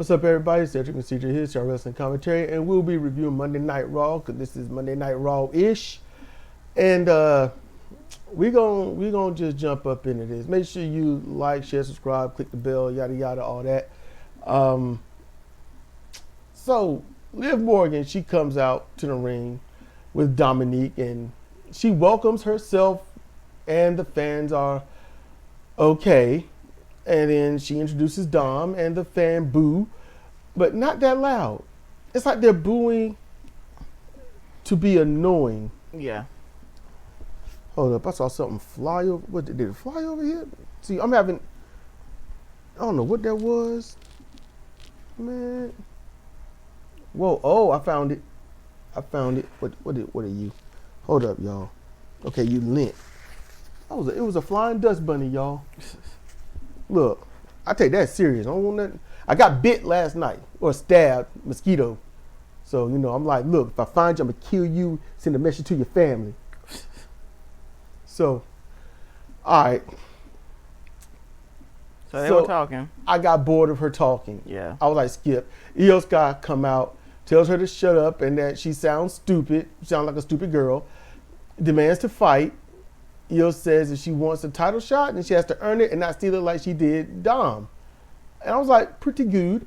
What's up, everybody? It's Cedric and CJ here. It's our wrestling commentary, and we'll be reviewing Monday Night Raw because this is Monday Night Raw-ish. And we gonna just jump up into this. Make sure you like, share, subscribe, click the bell, yada yada, all that. So Liv Morgan, she comes out to the ring with Dominique, and she welcomes herself, and the fans are okay. And then she introduces Dom, and the fan boo, but not that loud. It's like they're booing to be annoying. Yeah. Hold up, I saw something fly over. What did it fly over here? See, I don't know what that was. Man. Whoa, oh, I found it. What are you? Hold up, y'all. Okay, you lint. It was a flying dust bunny, y'all. Look, I take that serious. I don't want nothing. I got bit last night, or stabbed, mosquito. So, I'm like, look, if I find you, I'm going to kill you, send a message to your family. So, all right. So they were talking. I got bored of her talking. Yeah. I was like, skip. Io Sky come out, tells her to shut up and that she sounds stupid, sounds like a stupid girl, demands to fight. Io says if she wants a title shot, then she has to earn it and not steal it like she did Dom. And I was like, pretty good.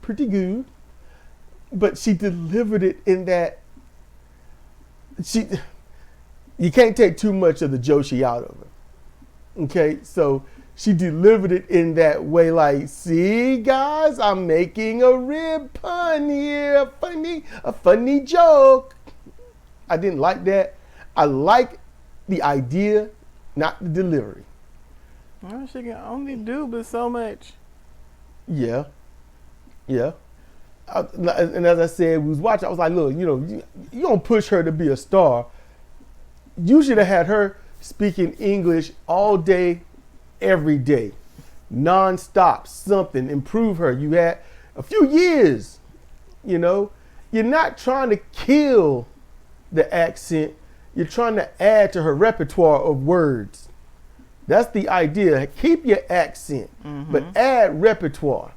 But she delivered it in that you can't take too much of the Joshi out of her. Okay, so she delivered it in that way, like, see, guys, I'm making a rib pun here, a funny joke. I didn't like that. I like the idea, not the delivery. Well, she can only do but so much. Yeah. And as I said, we was watching, I was like, look, you don't push her to be a star. You should have had her speaking English all day, every day, non-stop, something, improve her. You had a few years, You're not trying to kill the accent. You're trying to add to her repertoire of words. That's the idea. Keep your accent, but add repertoire.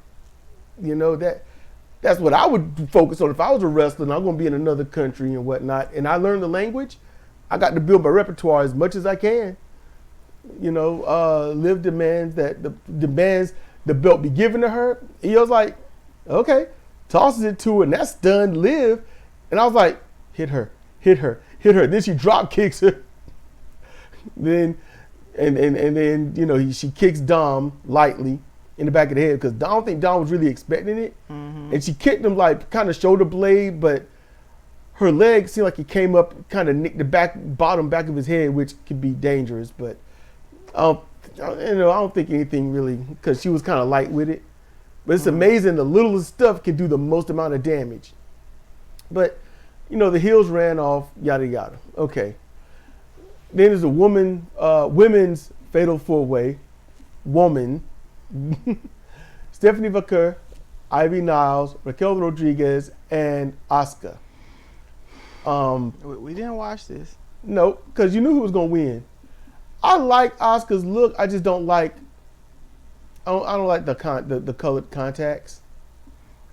That's what I would focus on if I was a wrestler and I'm going to be in another country and whatnot. And I learned the language. I got to build my repertoire as much as I can. Liv demands the belt be given to her. He was like, okay, tosses it to her, and that stunned Liv. And I was like, hit her. Then she drop kicks her. Then she kicks Dom lightly in the back of the head because I don't think Dom was really expecting it. And she kicked him like kind of shoulder blade, but her leg seemed like it came up, kind of nicked the bottom back of his head, which could be dangerous. But I don't think anything really, because she was kind of light with it. But it's amazing the littlest stuff can do the most amount of damage. But the heels ran off, yada yada. Okay. Then there's a women's fatal four-way. Woman. Stephanie Vaquer, Ivy Niles, Raquel Rodriguez, and Asuka. We didn't watch this. No, because you knew who was going to win. I like Asuka's look. I just don't like. I don't like the colored contacts.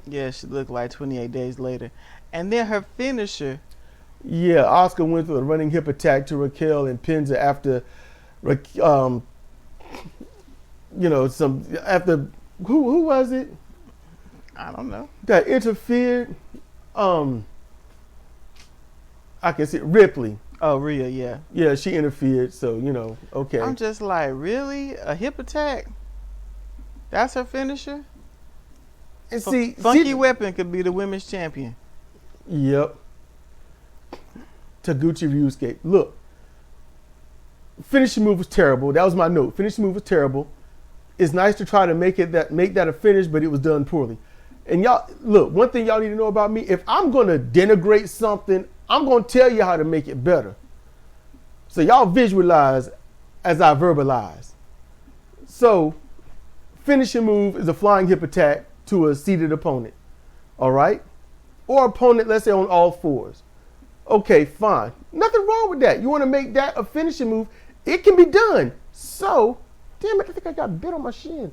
Yeah, she looked like 28 days later. And then her finisher. Yeah, Asuka went through a running hip attack to Raquel and pins her after, after who was it? I don't know. That interfered. I can see Ripley. Oh, Rhea, yeah. Yeah, she interfered, so, okay. I'm just like, really? A hip attack? That's her finisher? And see, Funky Weapon could be the women's champion. Yep. Taguchi Ryusuke. Look, finishing move was terrible. That was my note. Finishing move was terrible. It's nice to try to make that a finish, but it was done poorly. And y'all, look, one thing y'all need to know about me, if I'm going to denigrate something, I'm going to tell you how to make it better. So y'all visualize as I verbalize. So, finishing move is a flying hip attack to a seated opponent. All right? Or opponent, let's say on all fours. Okay, fine. Nothing wrong with that. You want to make that a finishing move, it can be done. So, damn it, I think I got bit on my shin.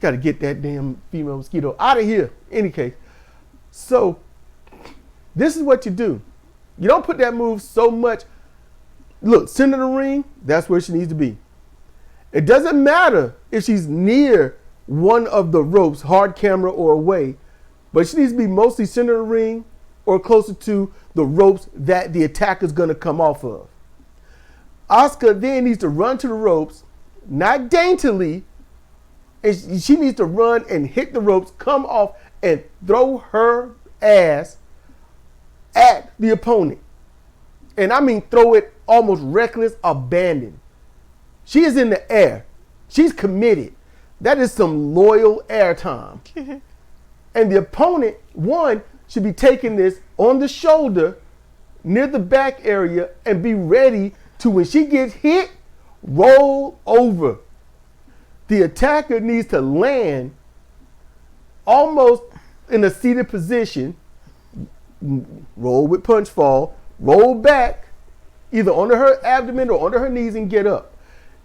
Got to get that damn female mosquito out of here. Any case. So this is what you do. You don't put that move so much. Look, center of the ring, that's where she needs to be. It doesn't matter if she's near one of the ropes, hard camera or away, but she needs to be mostly center of the ring or closer to the ropes that the attacker's going to come off of. Asuka then needs to run to the ropes, not daintily, and she needs to run and hit the ropes, come off, and throw her ass at the opponent. And I mean throw it almost reckless abandon. She is in the air. She's committed. That is some loyal airtime. And the opponent, one, should be taking this on the shoulder near the back area and be ready to, when she gets hit, roll over. The attacker needs to land almost in a seated position, roll with punch fall, roll back, either under her abdomen or under her knees and get up.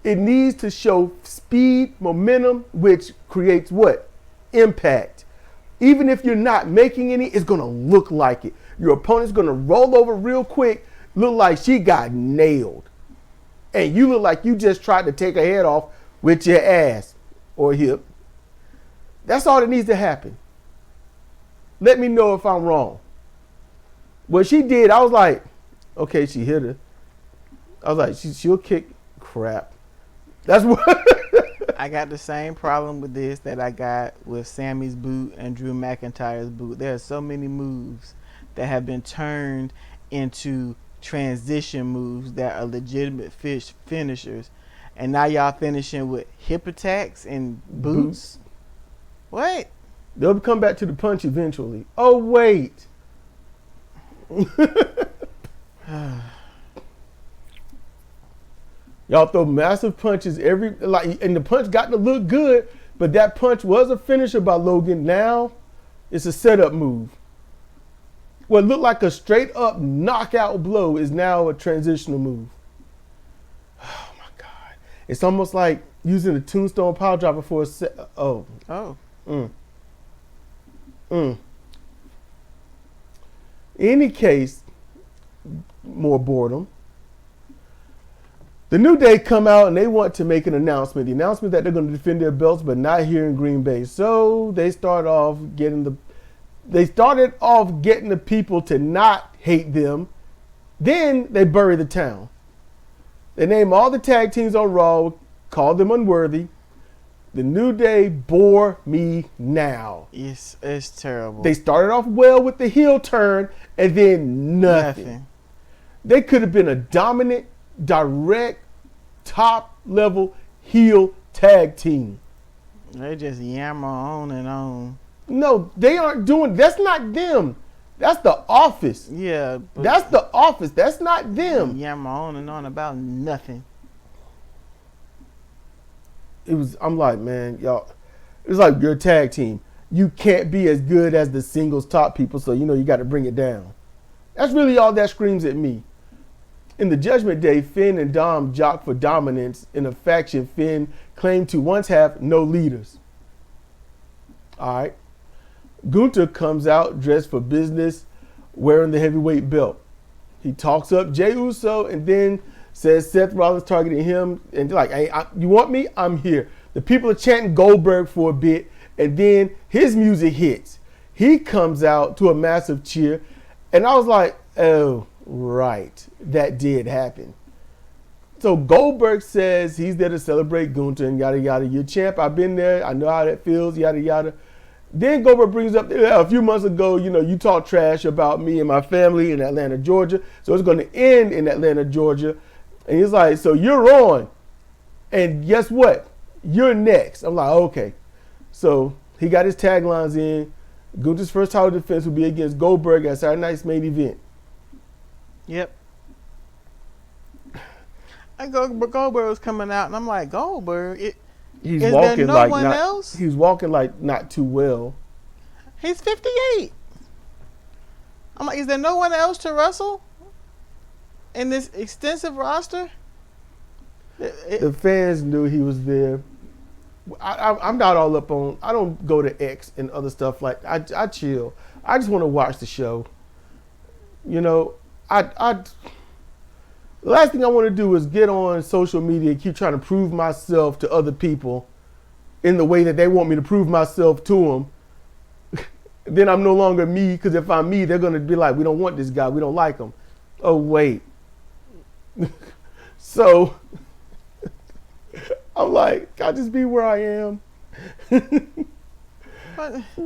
It needs to show speed, momentum, which creates what? Impact. Even if you're not making any, it's going to look like it. Your opponent's going to roll over real quick, look like she got nailed. And you look like you just tried to take her head off with your ass or hip. That's all that needs to happen. Let me know if I'm wrong. What she did, I was like, okay, she hit her. I was like, she'll kick crap. That's what. I got the same problem with this that I got with Sammy's boot and Drew McIntyre's boot. There are so many moves that have been turned into transition moves that are legitimate finishers. And now y'all finishing with hip attacks and boots. What? They'll come back to the punch eventually. Oh, wait. Y'all throw massive punches and the punch got to look good, but that punch was a finisher by Logan. Now it's a setup move. What looked like a straight up knockout blow is now a transitional move. Oh my God. It's almost like using a tombstone power driver for a set. Oh. Any case, more boredom. The New Day come out and they want to make an announcement. The announcement that they're going to defend their belts, but not here in Green Bay. So they started off getting the people to not hate them. Then they bury the town. They name all the tag teams on Raw, call them unworthy. The New Day bore me now. It's terrible. They started off well with the heel turn and then nothing. They could have been a dominant, direct, top level heel tag team. They just yammer on and on. No, they aren't doing. That's not them. That's the Office. Yeah, that's the Office. That's not them. Yammer on and on about nothing. I'm like, man, y'all. It's like your tag team. You can't be as good as the singles top people, so you got to bring it down. That's really all that screams at me. In the Judgment Day, Finn and Dom jock for dominance in a faction Finn claimed to once have no leaders. All right. Gunther comes out dressed for business, wearing the heavyweight belt. He talks up Jey Uso and then says Seth Rollins targeting him. And like, hey, you want me? I'm here. The people are chanting Goldberg for a bit, and then his music hits. He comes out to a massive cheer, and I was like, oh, right, that did happen. So Goldberg says he's there to celebrate Gunther and yada yada. You're champ. I've been there. I know how that feels. Yada yada. Then Goldberg brings up a few months ago, you talk trash about me and my family in Atlanta, Georgia. So it's going to end in Atlanta, Georgia. And he's like, so you're on. And guess what? You're next. I'm like, okay. So he got his taglines in. Gunther's first title defense will be against Goldberg at Saturday night's main event. Yep. Goldberg was coming out, and I'm like, Goldberg? He's is walking there no like one not, else? He's walking like not too well. He's 58. I'm like, is there no one else to wrestle in this extensive roster? The fans knew he was there. I'm not all up on. I don't go to X and other stuff like. I chill. I just want to watch the show. You know, the last thing I want to do is get on social media and keep trying to prove myself to other people in the way that they want me to prove myself to them. Then I'm no longer me, because if I'm me, they're going to be like, we don't want this guy. We don't like him. Oh, wait. So I'm like, can I just be where I am?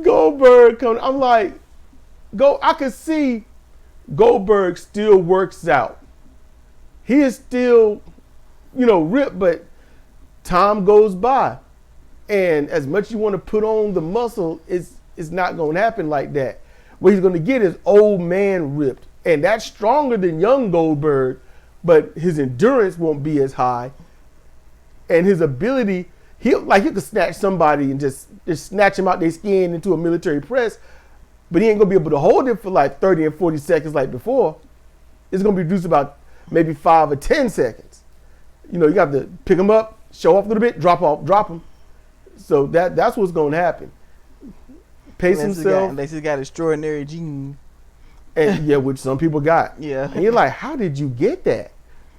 Goldberg coming. I'm like, I could see Goldberg still works out. He is still, ripped, but time goes by. And as much as you want to put on the muscle, it's not going to happen like that. What he's going to get is old man ripped. And that's stronger than young Goldberg, but his endurance won't be as high. And his ability, he could snatch somebody and just snatch him out their skin into a military press, but he ain't going to be able to hold it for like 30 and 40 seconds like before. It's going to be reduced about maybe 5 or 10 seconds. You got to pick him up, show off a little bit, drop him. So that's what's going to happen. Pace himself. Unless he's got extraordinary genes. And yeah, which some people got. Yeah. And you're like, how did you get that?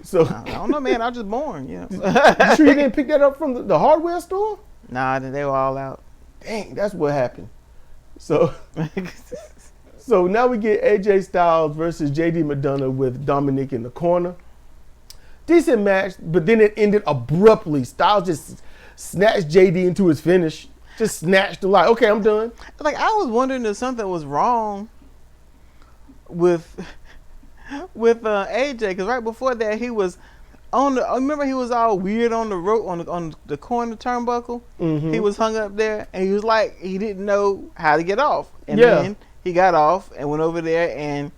So I don't know, man. I was just born, You sure you didn't pick that up from the hardware store? Nah, they were all out. Dang, that's what happened. So so now we get AJ Styles versus JD McDonough with Dominic in the corner. Decent match, but then it ended abruptly. Styles just snatched JD into his finish. Just snatched him like, okay, I'm done. Like, I was wondering if something was wrong with AJ, because right before that he was on the. Remember, he was all weird on the rope on the corner turnbuckle. Mm-hmm. He was hung up there, and he was like, he didn't know how to get off, and then he got off and went over there and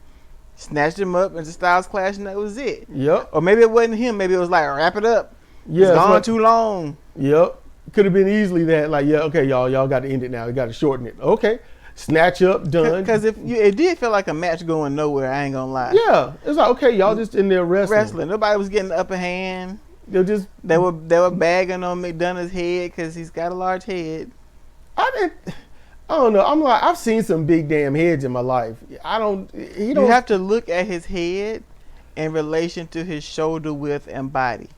snatched him up, and the Styles clash, and that was it. Yep. Or maybe it wasn't him. Maybe it was like, wrap it up. Yeah, it's gone too long. Yep. Could have been easily that, like, yeah, okay, y'all got to end it now. You got to shorten it. Okay. Snatch up, done. Because it did feel like a match going nowhere, I ain't gonna lie. Yeah, it's like, okay, y'all just in there wrestling. Nobody was getting the upper hand. They were bagging on McDonough's head because he's got a large head. I don't know. I'm like, I've seen some big damn heads in my life. You have to look at his head in relation to his shoulder width and body.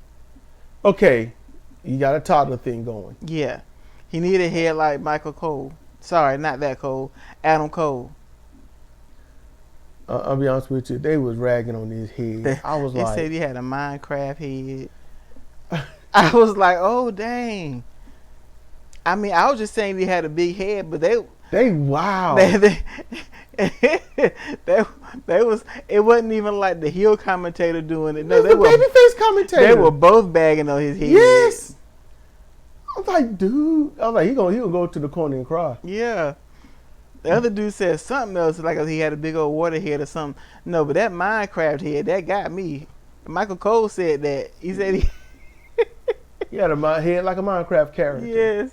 Okay, you got a toddler thing going. Yeah, he needed a head like Michael Cole. Sorry, not that Cole. Adam Cole. I'll be honest with you. They was ragging on his head. I was they like, said he had a Minecraft head. I was like, oh dang. I mean, I was just saying he had a big head, but they wow. They was. It wasn't even like the heel commentator doing it. No, they were babyface commentator. They were both bagging on his head. Yes. I was like, dude. I was like, he gonna go to the corner and cry. Yeah. The other dude said something else, like he had a big old water head or something. No, but that Minecraft head, that got me. Michael Cole said that. He said he had a head like a Minecraft character. Yes.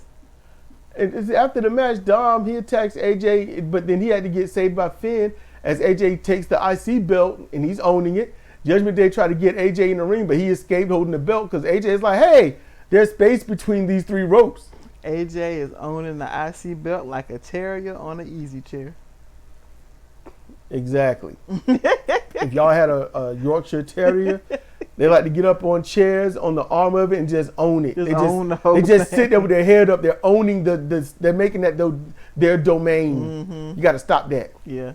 And after the match, Dom, he attacks AJ, but then he had to get saved by Finn as AJ takes the IC belt and he's owning it. Judgment Day tried to get AJ in the ring, but he escaped holding the belt because AJ is like, hey, there's space between these 3 ropes. AJ is owning the IC belt like a terrier on an easy chair. Exactly. If y'all had a Yorkshire Terrier, they like to get up on chairs on the arm of it and just own it. They just sit there with their head up. They're owning they're making that their domain. Mm-hmm. You got to stop that. Yeah.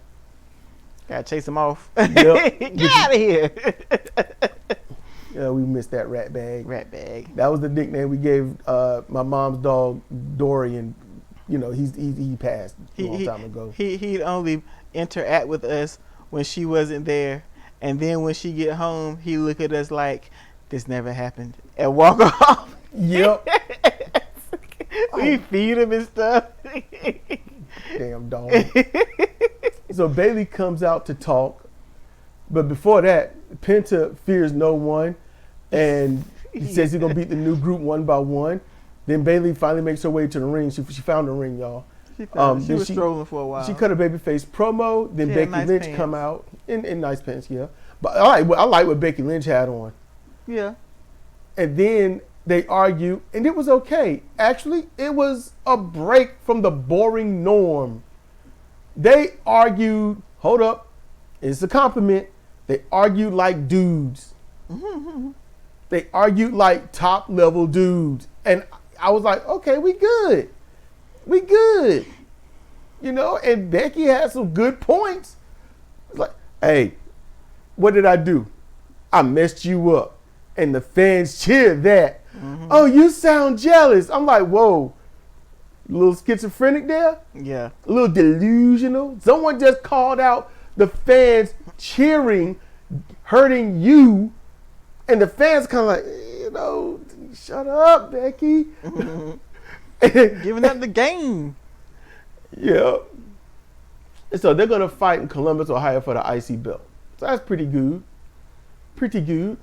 Got to chase them off. Yep. Get out of here. Yeah, we missed that rat bag. Rat bag. That was the nickname we gave my mom's dog, Dorian. He passed a long time ago. He'd only interact with us when she wasn't there, and then when she get home, he look at us like this never happened and walk off. Yep. We feed him and stuff. Damn dog. So Bailey comes out to talk, but before that, Penta fears no one, and he says he's gonna beat the new group one by one. Then Bailey finally makes her way to the ring. She found the ring, y'all. She was strolling for a while. She cut a babyface promo. Then Becky Lynch pants. Come out in nice pants, yeah. But I like what Becky Lynch had on. Yeah. And then They argued, and it was okay. Actually, it was a break from the boring norm. They argued, hold up, it's a compliment. They argued like dudes. They argued like top level dudes. And I was like, okay, we good. We good. You know, and Becky had some good points. It's like, hey, what did I do? I messed you up. And the fans cheered that. Oh, you sound jealous. I'm like, whoa. A little schizophrenic there? Yeah. A little delusional. Someone just called out the fans cheering, hurting you. And the fans kind of like, you know, shut up, Becky. Giving up the game. Yeah. And so they're going to fight in Columbus, Ohio for the IC belt. So that's pretty good. Pretty good.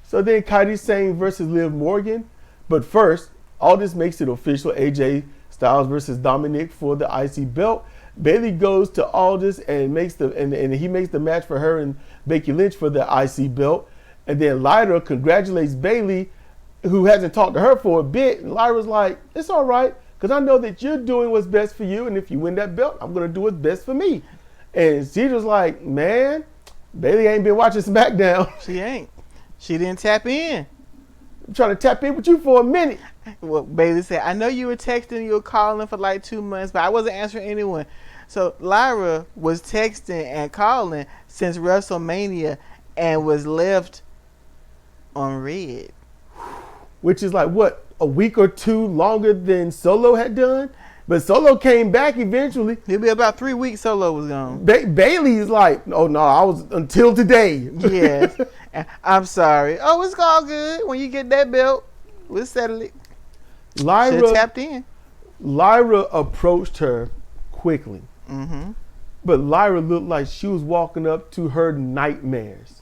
So then Kairi Sane versus Liv Morgan. But first, all this makes it official. AJ Styles versus Dominic for the IC belt. Bayley goes to Aldis and makes and he makes the match for her and Becky Lynch for the IC belt. And then Lyra congratulates Bayley, who hasn't talked to her for a bit. And Lyra's like, it's all right, because I know that you're doing what's best for you. And if you win that belt, I'm going to do what's best for me. And Cedar's like, man, Bayley ain't been watching SmackDown. She ain't. She didn't tap in. I'm trying to tap in with you for a minute. Well, Bayley said, I know you were texting, you were calling for like 2 months, but I wasn't answering anyone. So Lyra was texting and calling since WrestleMania and was left on red. Which is like, what, a week or two longer than Solo had done? But Solo came back eventually. It'll be about 3 weeks Solo was gone. Bayley's like, oh no, I was until today. Yes. I'm sorry. Oh, it's all good. When you get that belt, we'll settle it. Lyra tapped in. Lyra approached her quickly. Mm-hmm. But Lyra looked like she was walking up to her nightmares.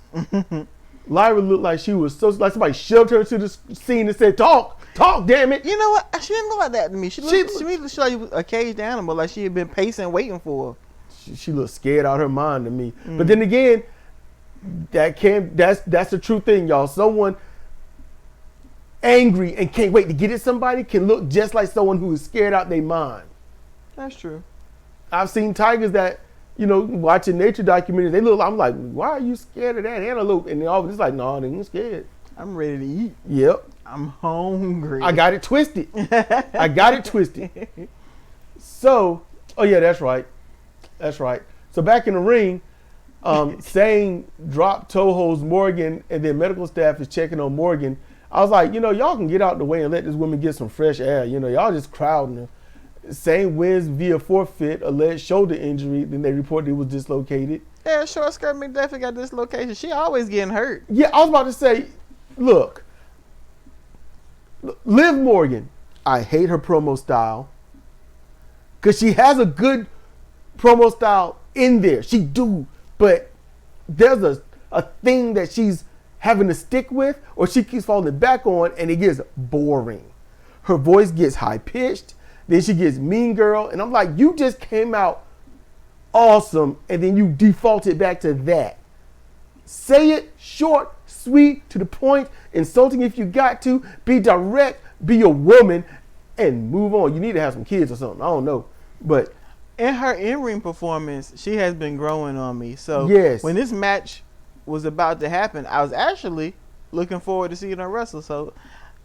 Lyra looked like she was so, like somebody shoved her to the scene and said, talk, damn it. You know what? She didn't look like that to me. She looked like a caged animal, like she had been pacing, waiting for her. She looked scared out of her mind to me. But then again, that's the true thing, y'all. Someone angry and can't wait to get at somebody can look just like someone who is scared out their mind. That's true. I've seen tigers that, you know, watching nature documentaries, they look, I'm like, why are you scared of that antelope? And they all just like, no, they ain't scared. I'm ready to eat. Yep. I'm hungry. I got it twisted. So, oh yeah, that's right. So back in the ring, Sane dropped toe holds Morgan, and then medical staff is checking on Morgan. I was like, you know, y'all can get out the way and let this woman get some fresh air. You know, y'all just crowding her. Sane wins via forfeit, alleged shoulder injury. Then they reported it was dislocated. Yeah, short skirt McDuffie got dislocation. She always getting hurt. Yeah, I was about to say, look, Liv Morgan, I hate her promo style because she has a good promo style in there. She do, but there's a thing that she's having to stick with, or she keeps falling back on, and it gets boring. Her voice gets high pitched. Then she gets mean girl. And I'm like, you just came out awesome, and then you defaulted back to that. Say it short, sweet, to the point, insulting if you got to. Be direct, be a woman, and move on. You need to have some kids or something. I don't know. But in her in-ring performance, she has been growing on me. So yes, when this match was about to happen, I was actually looking forward to seeing her wrestle. So,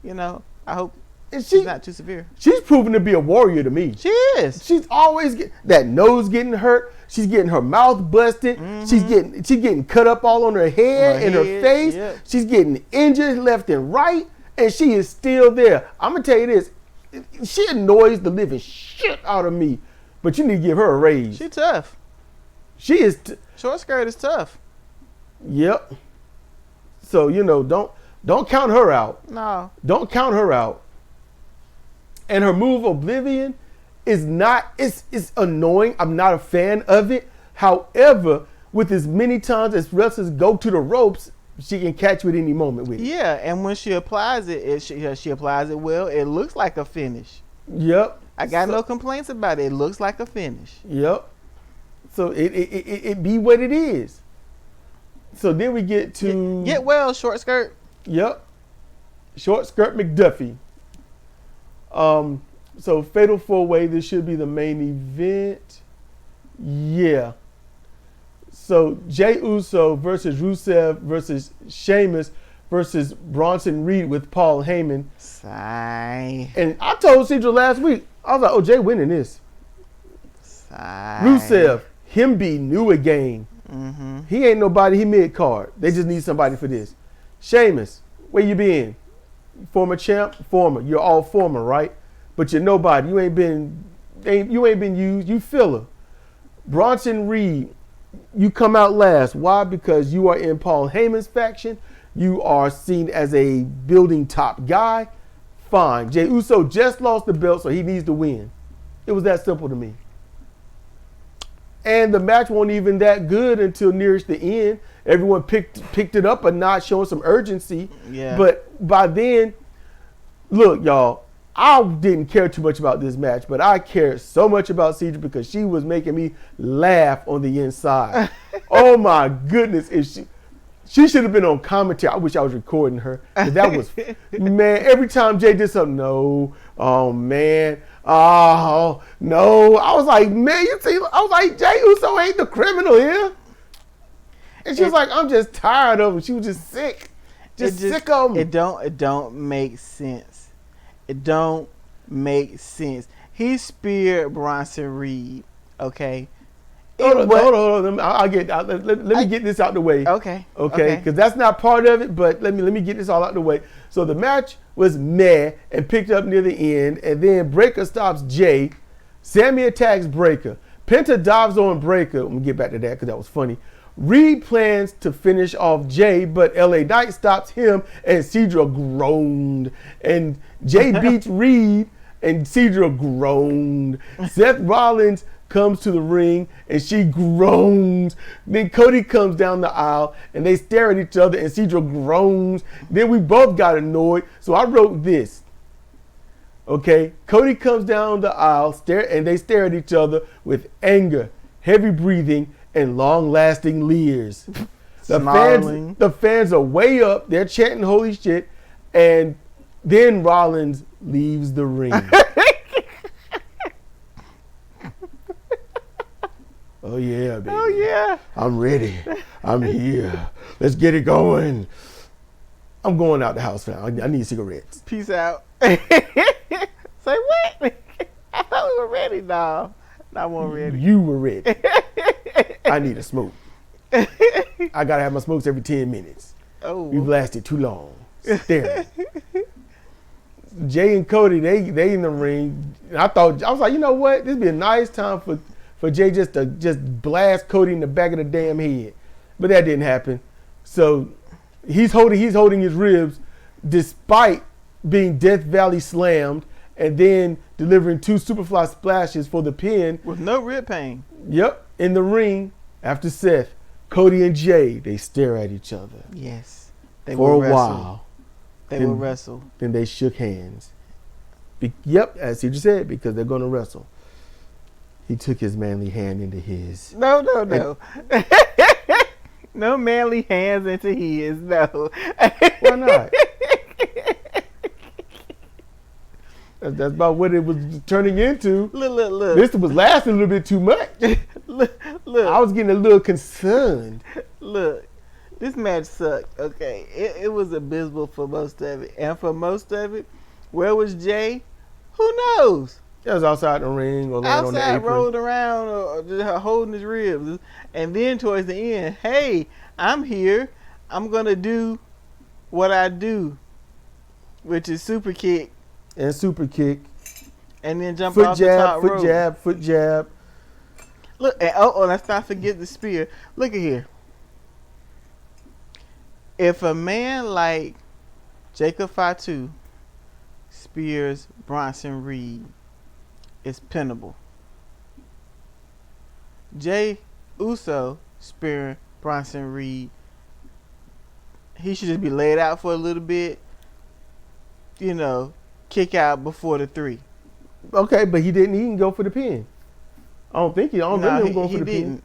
you know, I hope she's not too severe. She's proven to be a warrior to me. She is. She's always that nose getting hurt. She's getting her mouth busted. Mm-hmm. She's getting cut up all on her head and her face. Yep. She's getting injured left and right, and she is still there. I'm gonna tell you this: she annoys the living shit out of me. But you need to give her a raise. She tough. She is. Short skirt is tough. Yep. So you know, don't count her out. No. Don't count her out. And her move Oblivion is not, it's annoying. I'm not a fan of it. However, with as many times as wrestlers go to the ropes, she can catch you at any moment with it. Yeah, and when she applies it, she applies it well. It looks like a finish. Yep. I got no complaints about it. It looks like a finish. Yep. So it be what it is. So then we get to Get well, short skirt. Yep. Short Skirt McDuffie. So Fatal 4-Way, this should be the main event. Yeah. So Jey Uso versus Rusev versus Sheamus versus Bronson Reed with Paul Heyman. Sigh. And I told Cedro last week, I was like, oh, Jay winning this. Sigh. Rusev, him be new again. Mm-hmm. He ain't nobody, he mid-card. They just need somebody for this. Sheamus, where you been? Former champ? Former. You're all former, right? But you're nobody. You ain't been used. You filler. Bronson Reed, you come out last. Why? Because you are in Paul Heyman's faction. You are seen as a building top guy. Fine. Jey Uso just lost the belt, so he needs to win. It was that simple to me. And the match wasn't even that good until nearest the end. Everyone picked it up a notch, showing some urgency. Yeah. But by then, look, y'all, I didn't care too much about this match, but I cared so much about Cedric because she was making me laugh on the inside. Oh my goodness. She should have been on commentary. I wish I was recording her. That was, man, every time Jay did something, no, oh man, oh no. I was like, man, you see, I was like, Jey Uso ain't the criminal here. And she was like, I'm just tired of him. She was just sick. Sick of him. It don't make sense. It don't make sense. He speared Bronson Reed, okay? Hold on. Let me get this out the way. Okay. Because that's not part of it, but let me get this all out the way. So the match was meh and picked up near the end, and then Breakker stops Jay. Sammy attacks Breakker. Penta dives on Breakker. Let me get back to that because that was funny. Reed plans to finish off Jay, but LA Knight stops him, and Cedra groaned. And Jay beats Reed, and Cedra groaned. Seth Rollins comes to the ring, and she groans. Then Cody comes down the aisle, and they stare at each other, and Cedra groans. Then we both got annoyed, so I wrote this. Okay, Cody comes down the aisle, and they stare at each other with anger, heavy breathing, and long-lasting leers. The fans are way up. They're chanting holy shit. And then Rollins leaves the ring. Oh, yeah, baby. Oh, yeah. I'm ready. I'm here. Let's get it going. I'm going out the house now. I need cigarettes. Peace out. Say what? I thought we were ready, dog. I wasn't ready. You were ready. I need a smoke. I gotta have my smokes every 10 minutes. Oh, We've lasted too long. Staring. Jay and Cody, they in the ring. And I was like, you know what? This would be a nice time for Jay just to blast Cody in the back of the damn head. But that didn't happen. So he's holding his ribs despite being Death Valley slammed and then delivering 2 Superfly splashes for the pin. with no rib pain. Yep, in the ring after Seth, Cody and Jay, they stare at each other. Yes. They for will a wrestle. while. They will wrestle. Then they shook hands. Yep, as you just said, because they're going to wrestle. He took his manly hand into his. No. No manly hands into his. No. Why not? That's about what it was turning into. Look. This was lasting a little bit too much. Look. I was getting a little concerned. Look. This match sucked. Okay, it was abysmal for most of it, and for most of it, where was Jay? Who knows? It was outside the ring or laying on the apron. Rolling around or just holding his ribs, and then towards the end, hey, I'm here. I'm gonna do what I do, which is super kick and super kick, and then jump off the top rope. Foot jab. Look, and let's not forget the spear. Look at here. If a man like Jacob Fatu spears Bronson Reed, it's pinnable. Jay Uso spearing Bronson Reed, he should just be laid out for a little bit, kick out before the 3. Okay, but he didn't go for the pin. I don't remember him going for the didn't. pin.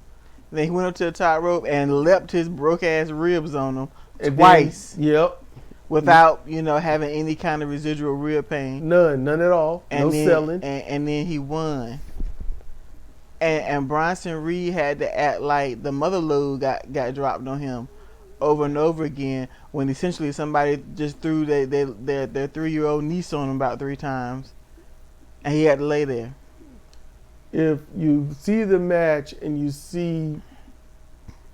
Then he went up to the top rope and leapt his broke ass ribs on him And twice. Yep. without having any kind of residual real pain. None at all. And no then, selling. And then he won. And Bronson Reed had to act like the mother load got dropped on him over and over again, when essentially somebody just threw their 3-year-old niece on him about 3 times, and he had to lay there. If you see the match and you see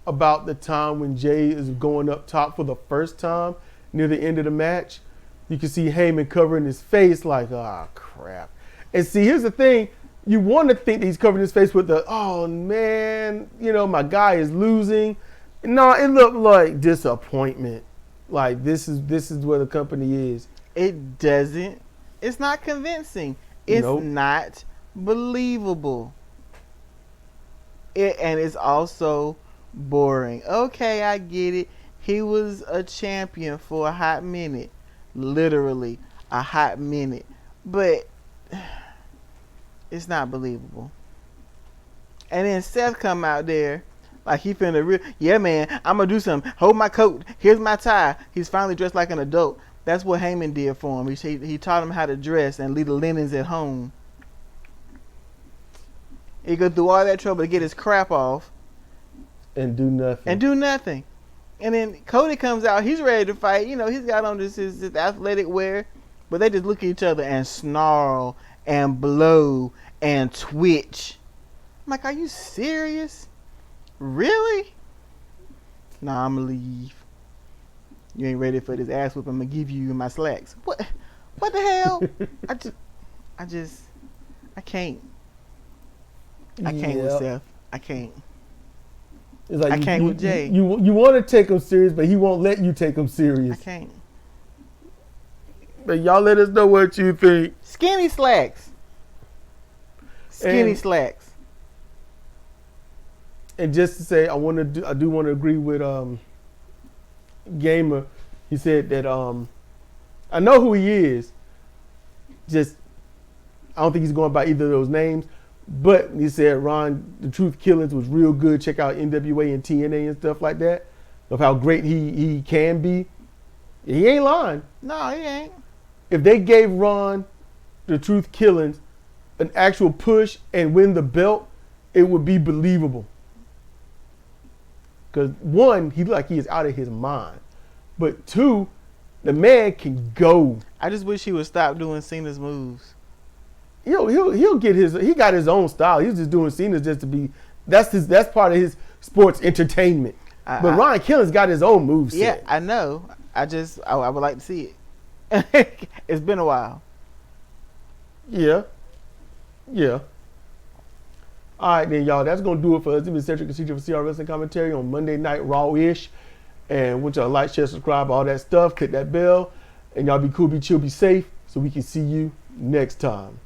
about the time when Jay is going up top for the first time near the end of the match, you can see Heyman covering his face like, oh crap. And see, here's the thing. You want to think that he's covering his face with the, oh man, my guy is losing. No, it looked like disappointment. Like this is where the company is. It doesn't. It's not convincing. It's not believable. And it's also boring. Okay, I get it. He was a champion for a hot minute. Literally a hot minute. But it's not believable. And then Seth come out there like he finna yeah man, I'm gonna do something. Hold my coat. Here's my tie. He's finally dressed like an adult. That's what Heyman did for him. He taught him how to dress and leave the linens at home. He go through all that trouble to get his crap off. And do nothing. And then Cody comes out. He's ready to fight. He's got on his athletic wear. But they just look at each other and snarl and blow and twitch. I'm like, are you serious? Really? Nah, I'm gonna leave. You ain't ready for this ass whoop. I'm gonna give you my slacks. What the hell? I can't. I can't with Seth. I can't. It's like I can't with Jay. You want to take him serious, but he won't let you take him serious. I can't. But y'all let us know what you think. Skinny slacks. Slacks. And just to say, I do want to agree with Gamer. He said that I know who he is. Just I don't think he's going by either of those names. But he said Ron, the Truth Killings was real good. Check out NWA and TNA and stuff like that. Of how great he can be. He ain't lying. No, he ain't. If they gave Ron, the Truth Killings, an actual push and win the belt, it would be believable. Because one, he is out of his mind. But two, the man can go. I just wish he would stop doing Cena's moves. He'll get he got his own style. He's just doing Cena's just to be, that's part of his sports entertainment. But Ron Killings got his own moveset. Yeah, I know. I would like to see it. It's been a while. Yeah. All right, then, y'all. That's going to do it for us. This is Centric Procedure for CRWC Commentary on Monday Night RAWish. And want y'all to like, share, subscribe, all that stuff. Click that bell. And y'all be cool, be chill, be safe, so we can see you next time.